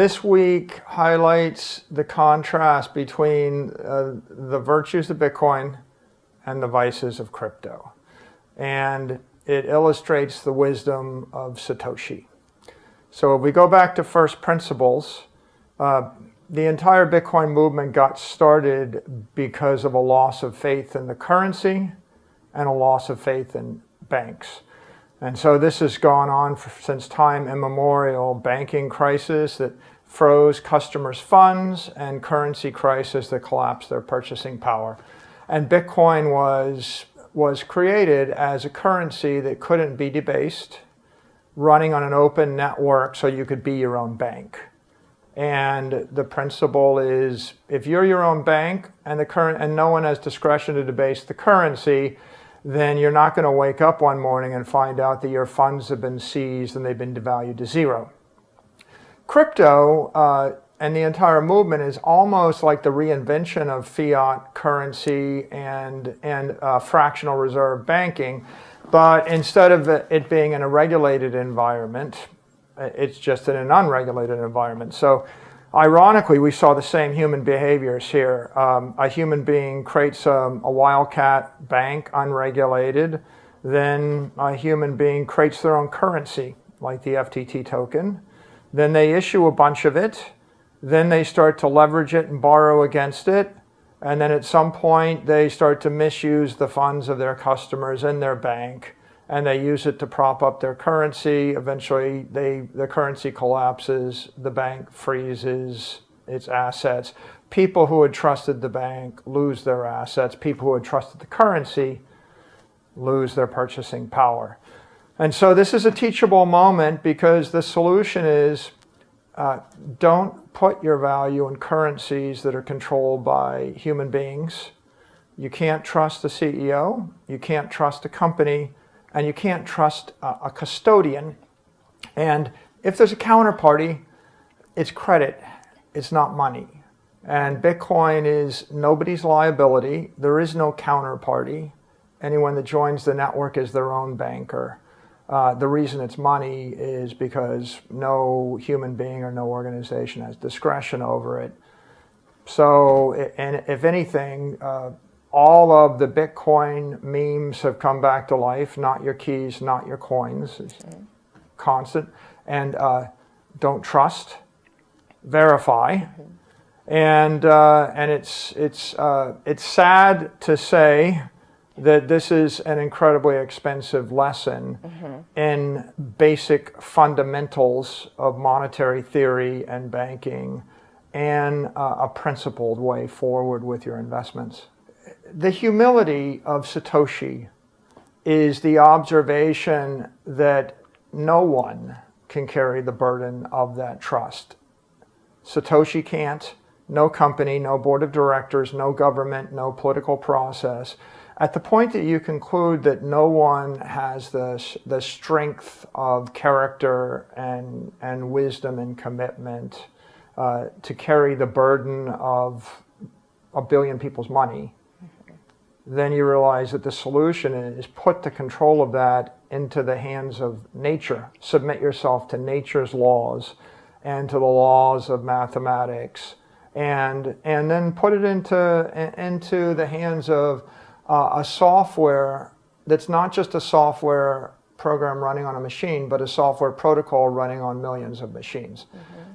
This week highlights the contrast between the virtues of Bitcoin and the vices of crypto. And it illustrates the wisdom of Satoshi. So if we go back to first principles, the entire Bitcoin movement got started because of a loss of faith in the currency and a loss of faith in banks. And so this has gone on since time immemorial. Banking crisis that froze customers' funds, and currency crisis that collapsed their purchasing power. And Bitcoin was created as a currency that couldn't be debased, running on an open network so you could be your own bank. And the principle is, if you're your own bank and no one has discretion to debase the currency, then you're not going to wake up one morning and find out that your funds have been seized and they've been devalued to zero. Crypto and the entire movement is almost like the reinvention of fiat currency and fractional reserve banking, but instead of it being in a regulated environment, it's just in an unregulated environment. So ironically, we saw the same human behaviors here. A human being creates a wildcat bank, unregulated. Then a human being creates their own currency, like the FTT token. Then they issue a bunch of it. Then they start to leverage it and borrow against it. And then at some point, they start to misuse the funds of their customers in their bank. And they use it to prop up their currency. Eventually, the currency collapses, the bank freezes its assets. People who had trusted the bank lose their assets. People who had trusted the currency lose their purchasing power. And so this is a teachable moment, because the solution is don't put your value in currencies that are controlled by human beings. You can't trust the CEO, you can't trust a company, and you can't trust a custodian. And if there's a counterparty, it's credit, it's not money. And Bitcoin is nobody's liability. There is no counterparty. Anyone that joins the network is their own banker. The reason it's money is because no human being or no organization has discretion over it. So, and if anything, all of the Bitcoin memes have come back to life. Not your keys, not your coins. It's constant. And don't trust, verify. And it's sad to say that this is an incredibly expensive lesson in basic fundamentals of monetary theory and banking, and a principled way forward with your investments. The humility of Satoshi is the observation that no one can carry the burden of that trust. Satoshi can't, no company, no board of directors, no government, no political process. At the point that you conclude that no one has the strength of character and wisdom and commitment to carry the burden of a billion people's money, then you realize that the solution is put the control of that into the hands of nature. Submit yourself to nature's laws and to the laws of mathematics, and then put it into the hands of a software that's not just a software program running on a machine, but a software protocol running on millions of machines.